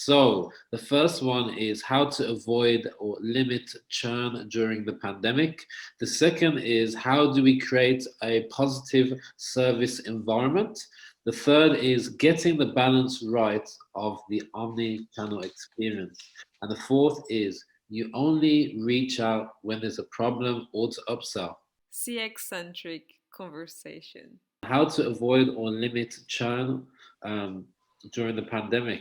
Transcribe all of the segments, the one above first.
So the first one is how to avoid or limit churn during the pandemic. The second is how do we create a positive service environment. The third is getting the balance right of the omni-channel experience. And the fourth is you only reach out when there's a problem or to upsell. CX-centric conversation. How to avoid or limit churn um, during the pandemic.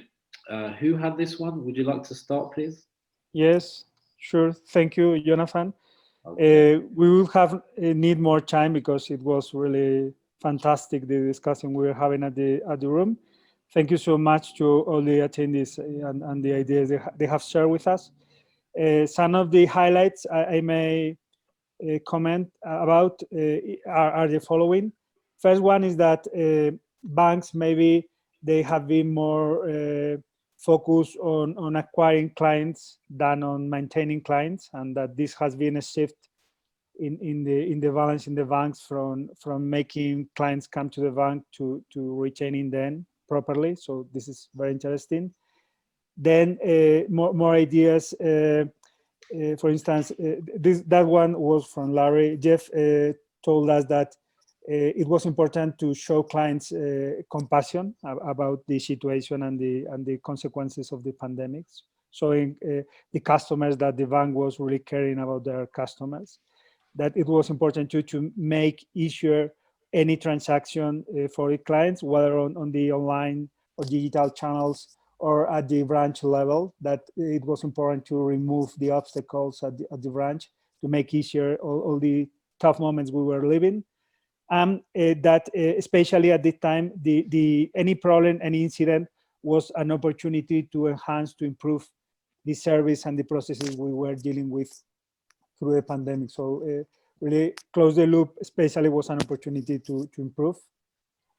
Who had this one? Would you like to start, please? Yes, sure. Thank you, Jonathan. Okay. We will have need more time because it was really fantastic the discussion we were having at the room. Thank you so much to all the attendees and the ideas they have shared with us. Some of the highlights I may comment about are the following. First one is that banks maybe they have been more focused on acquiring clients than on maintaining clients, and that this has been a shift in the balance in the banks from making clients come to the bank to retaining them properly. So this is very interesting. Then more ideas. For instance, that one was from Larry. Jeff told us that it was important to show clients compassion about the situation and the consequences of the pandemics, showing the customers that the bank was really caring about their customers, that it was important to make easier any transaction for the clients, whether on the online or digital channels or at the branch level, that it was important to remove the obstacles at the branch to make easier all the tough moments we were living. That especially at the time, the any problem, any incident was an opportunity to enhance, to improve the service and the processes we were dealing with through the pandemic. So really close the loop, especially was an opportunity to improve.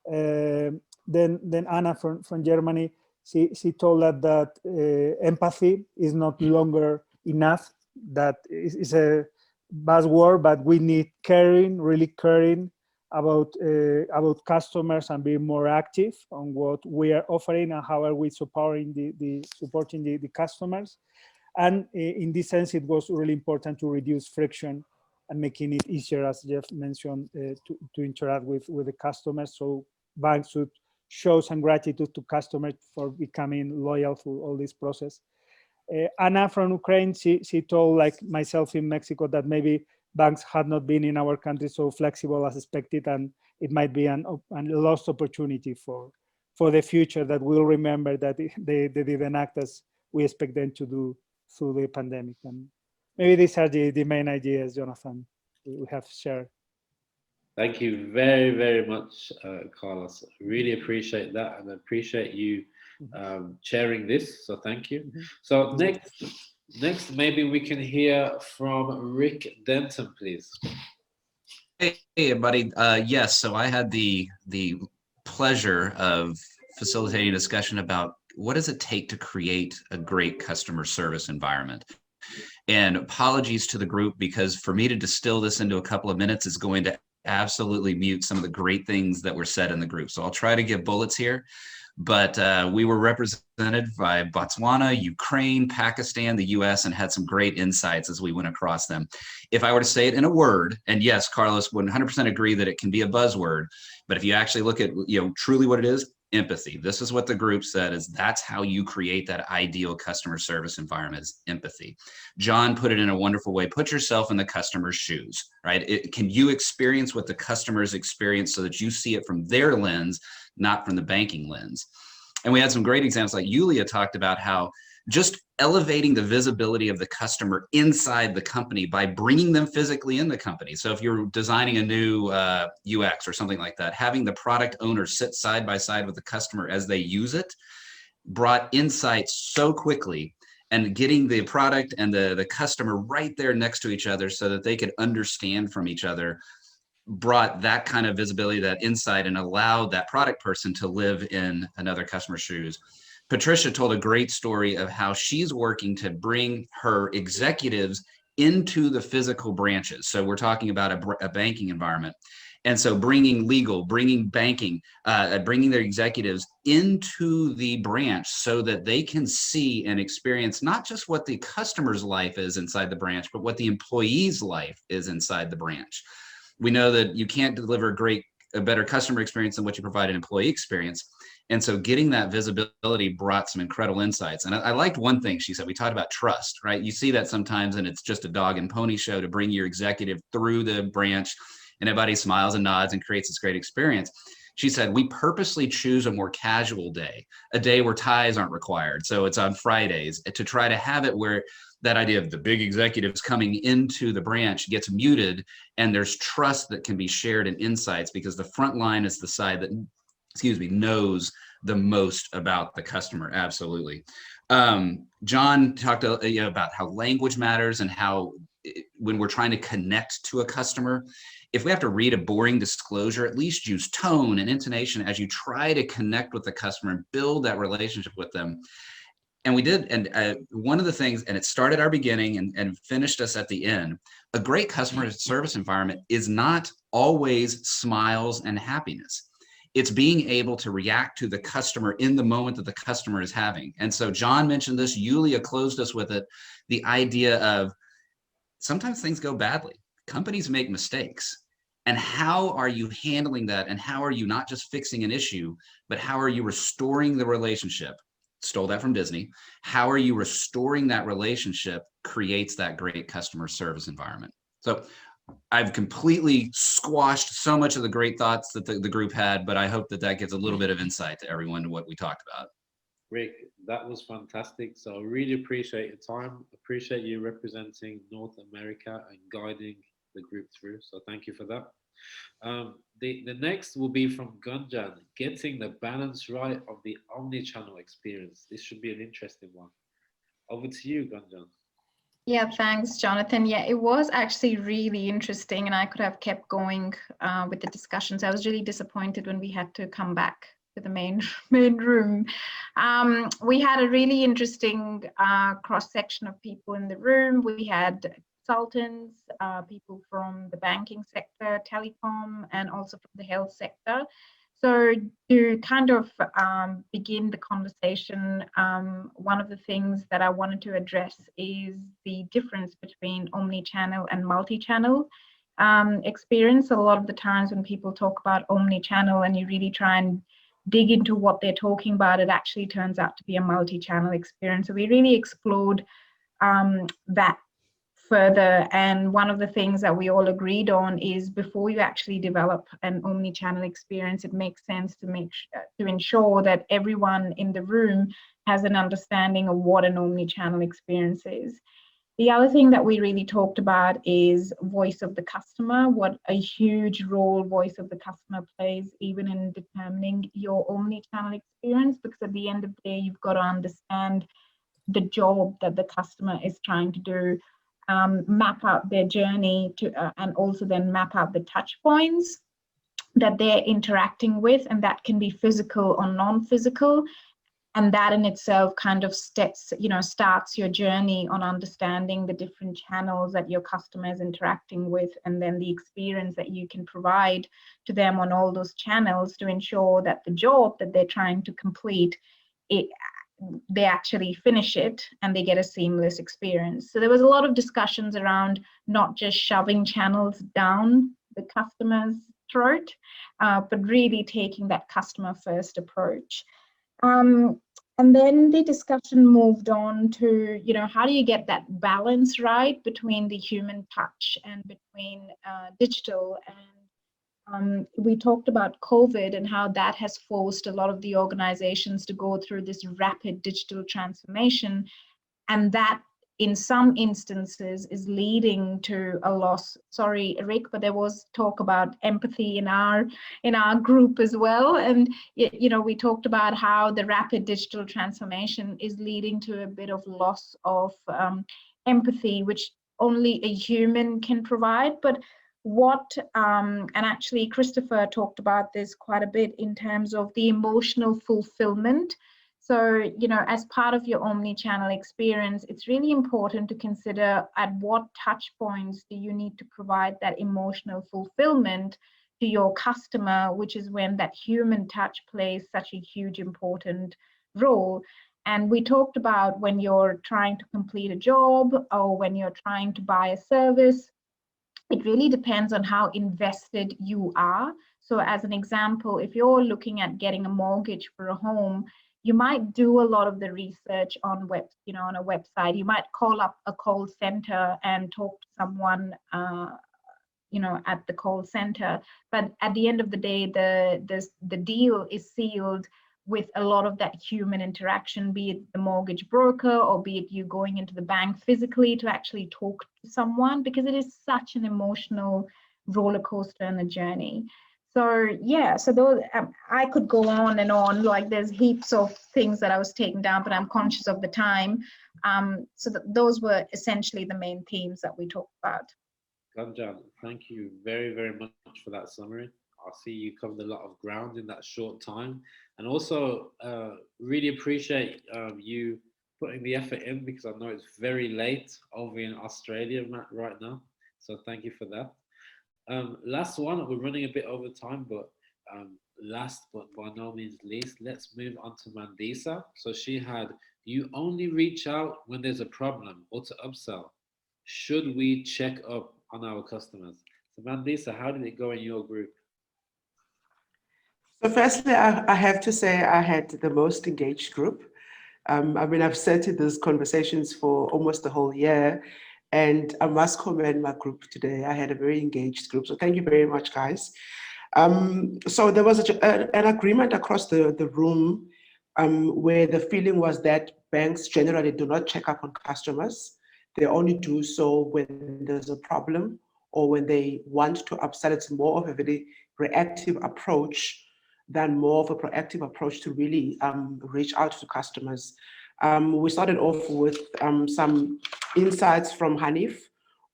Then Anna from Germany, she told us that empathy is not longer enough. That is a buzzword, but we need caring, really caring about customers and being more active on what we are offering and how are we supporting the customers. And in this sense, it was really important to reduce friction and making it easier, as Jeff mentioned, to interact with the customers. So banks should show some gratitude to customers for becoming loyal through all this process. Anna from Ukraine, she told, like myself in Mexico, that maybe banks had not been in our country so flexible as expected, and it might be a lost opportunity for the future, that we'll remember that they didn't act as we expect them to do through the pandemic. And maybe these are the main ideas, Jonathan, we have shared. Thank you very, very much, Carlos. Really appreciate that, and appreciate you sharing this. So thank you. So next, maybe we can hear from Rick Denton, please. Hey, buddy. Yes, so I had the pleasure of facilitating a discussion about what does it take to create a great customer service environment. And apologies to the group, because for me to distill this into a couple of minutes is going to absolutely mute some of the great things that were said in the group. So I'll try to give bullets here. But we were represented by Botswana, Ukraine, Pakistan, the US, and had some great insights as we went across them. If I were to say it in a word, and yes, Carlos would 100% agree that it can be a buzzword, but if you actually look at truly what it is, empathy. This is what the group said, is that's how you create that ideal customer service environment, is empathy. John put it in a wonderful way. Put yourself in the customer's shoes, right? Can you experience what the customers experience so that you see it from their lens, not from the banking lens? And we had some great examples, like Yulia talked about how just elevating the visibility of the customer inside the company by bringing them physically in the company. So if you're designing a new UX or something like that, having the product owner sit side by side with the customer as they use it brought insights so quickly, and getting the product and the customer right there next to each other so that they could understand from each other brought that kind of visibility, that insight, and allowed that product person to live in another customer's shoes. Patricia told a great story of how she's working to bring her executives into the physical branches. So we're talking about a banking environment. And so bringing legal, bringing banking, bringing their executives into the branch so that they can see and experience not just what the customer's life is inside the branch, but what the employee's life is inside the branch. We know that you can't deliver a better customer experience than what you provide an employee experience. And so getting that visibility brought some incredible insights. And I liked one thing she said. We talked about trust, right? You see that sometimes, and it's just a dog and pony show to bring your executive through the branch, and everybody smiles and nods and creates this great experience. She said, we purposely choose a more casual day, a day where ties aren't required. So it's on Fridays, to try to have it where that idea of the big executives coming into the branch gets muted, and there's trust that can be shared and insights, because the front line is the side that, knows the most about the customer. Absolutely. John talked about how language matters, and how when we're trying to connect to a customer, if we have to read a boring disclosure, at least use tone and intonation as you try to connect with the customer and build that relationship with them. And we did, and one of the things, and it started our beginning and finished us at the end, a great customer service environment is not always smiles and happiness. It's being able to react to the customer in the moment that the customer is having. And so John mentioned this, Yulia closed us with it, the idea of sometimes things go badly. Companies make mistakes. And how are you handling that? And how are you not just fixing an issue, but how are you restoring the relationship? Stole that from Disney. How are you restoring that relationship creates that great customer service environment? So I've completely squashed so much of the great thoughts that the group had, but I hope that gives a little bit of insight to everyone to what we talked about. Rick, that was fantastic. So I really appreciate your time. Appreciate you representing North America and guiding the group through. So thank you for that. The next will be from Gunjan, getting the balance right of the omni-channel experience. This should be an interesting one. Over to you, Gunjan. Yeah, thanks, Jonathan. Yeah, it was actually really interesting, and I could have kept going with the discussions. I was really disappointed when we had to come back to the main room. We had a really interesting cross-section of people in the room. We had consultants, people from the banking sector, telecom, and also from the health sector. So to kind of begin the conversation, one of the things that I wanted to address is the difference between omni-channel and multi-channel experience. A lot of the times when people talk about omni-channel and you really try and dig into what they're talking about, it actually turns out to be a multi-channel experience. So we really explored that further, and one of the things that we all agreed on is before you actually develop an omni-channel experience, it makes sense to ensure that everyone in the room has an understanding of what an omni-channel experience is. The other thing that we really talked about is voice of the customer, what a huge role voice of the customer plays even in determining your omni-channel experience, because at the end of the day, you've got to understand the job that the customer is trying to do. Map out their journey to, and also then map out the touch points that they're interacting with, and that can be physical or non-physical, and that in itself kind of starts your journey on understanding the different channels that your customer is interacting with, and then the experience that you can provide to them on all those channels to ensure that the job that they're trying to complete, they actually finish it and they get a seamless experience. So there was a lot of discussions around not just shoving channels down the customer's throat, but really taking that customer first approach. And then the discussion moved on to, how do you get that balance right between the human touch and between digital? And we talked about COVID and how that has forced a lot of the organizations to go through this rapid digital transformation. And that in some instances is leading to a loss. Sorry, Rick, but there was talk about empathy in our group as well. And, we talked about how the rapid digital transformation is leading to a bit of loss of empathy, which only a human can provide. But and actually Christopher talked about this quite a bit in terms of the emotional fulfillment. So, as part of your omni-channel experience, it's really important to consider at what touch points do you need to provide that emotional fulfillment to your customer, which is when that human touch plays such a huge important role. And we talked about when you're trying to complete a job or when you're trying to buy a service, it really depends on how invested you are. So as an example, if you're looking at getting a mortgage for a home, you might do a lot of the research on on a website. You might call up a call center and talk to someone at the call center. But at the end of the day, the deal is sealed with a lot of that human interaction, be it the mortgage broker or be it you going into the bank physically to actually talk to someone, because it is such an emotional roller coaster and a journey. So yeah, so those I could go on and on, like there's heaps of things that I was taking down, but I'm conscious of the time. So those were essentially the main themes that we talked about. Gunjan, thank you very, very much for that summary. I see you covered a lot of ground in that short time, and also really appreciate you putting the effort in, because I know it's very late over in Australia right now. So thank you for that. Last one, we're running a bit over time, but last but by no means least, let's move on to Mandisa. So she had, you only reach out when there's a problem or to upsell. Should we check up on our customers? So Mandisa, how did it go in your group? So firstly, I have to say I had the most engaged group. I've sat in these conversations for almost the whole year, and I must commend my group today. I had a very engaged group, so thank you very much, guys. So there was an agreement across the room where the feeling was that banks generally do not check up on customers. They only do so when there's a problem or when they want to upsell. It's more of a very reactive approach than more of a proactive approach to really reach out to customers. We started off with some insights from Hanif,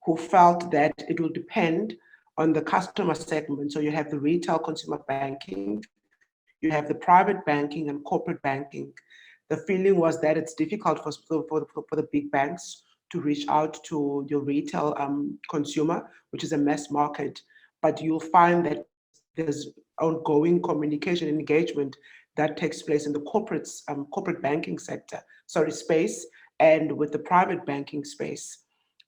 who felt that it will depend on the customer segment. So you have the retail consumer banking, you have the private banking and corporate banking. The feeling was that it's difficult for the big banks to reach out to your retail consumer, which is a mass market. But you'll find that there's ongoing communication and engagement that takes place in the corporate banking space, and with the private banking space.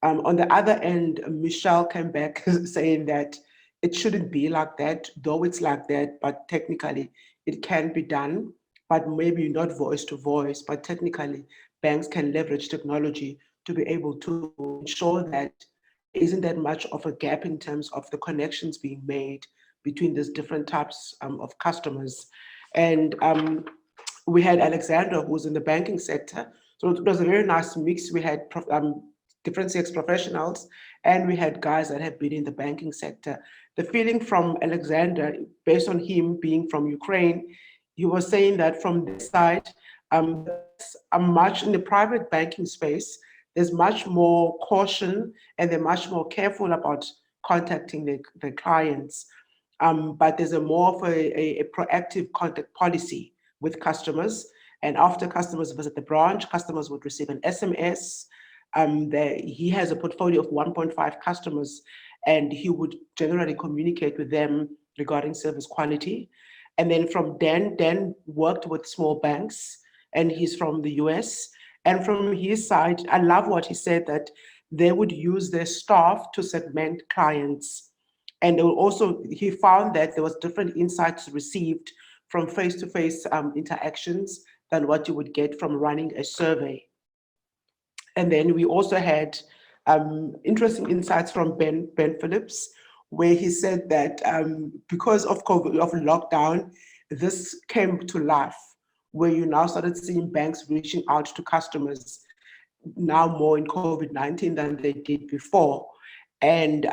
On the other end, Michelle came back saying that it shouldn't be like that, though it's like that, but technically it can be done, but maybe not voice to voice, but technically banks can leverage technology to be able to ensure that there isn't that much of a gap in terms of the connections being made between these different types of customers. And we had Alexander, who was in the banking sector. So it was a very nice mix. We had different sex professionals, and we had guys that had been in the banking sector. The feeling from Alexander, based on him being from Ukraine, he was saying that from this side, much in the private banking space, there's much more caution and they're much more careful about contacting the clients. But there's a more of a proactive contact policy with customers. And after customers visit the branch, customers would receive an SMS. He has a portfolio of 1.5 customers, and he would generally communicate with them regarding service quality. And then from Dan worked with small banks, and he's from the US. And from his side, I love what he said, that they would use their staff to segment clients. And he found that there was different insights received from face-to-face interactions than what you would get from running a survey. And then we also had interesting insights from Ben Phillips, where he said that because of COVID, of lockdown, this came to life, where you now started seeing banks reaching out to customers now more in COVID-19 than they did before. And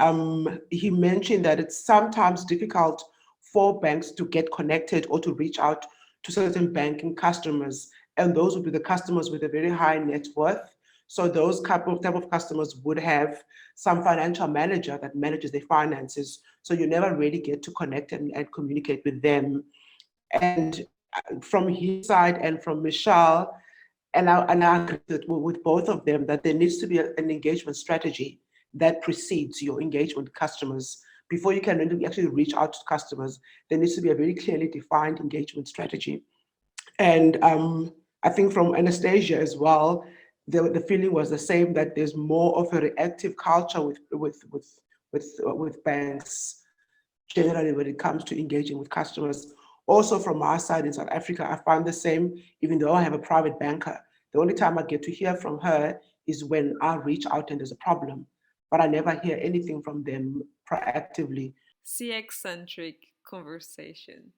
he mentioned that it's sometimes difficult for banks to get connected or to reach out to certain banking customers. And those would be the customers with a very high net worth. So those type of customers would have some financial manager that manages their finances. So you never really get to connect and communicate with them. And from his side and from Michelle, and I agree with both of them that there needs to be an engagement strategy that precedes your engagement with customers. before you can really actually reach out to customers, there needs to be a very clearly defined engagement strategy. And I think from Anastasia as well, the feeling was the same, that there's more of a reactive culture with banks generally when it comes to engaging with customers. Also from our side in South Africa, I found the same, even though I have a private banker. The only time I get to hear from her is when I reach out and there's a problem, but I never hear anything from them proactively. CX-centric conversation.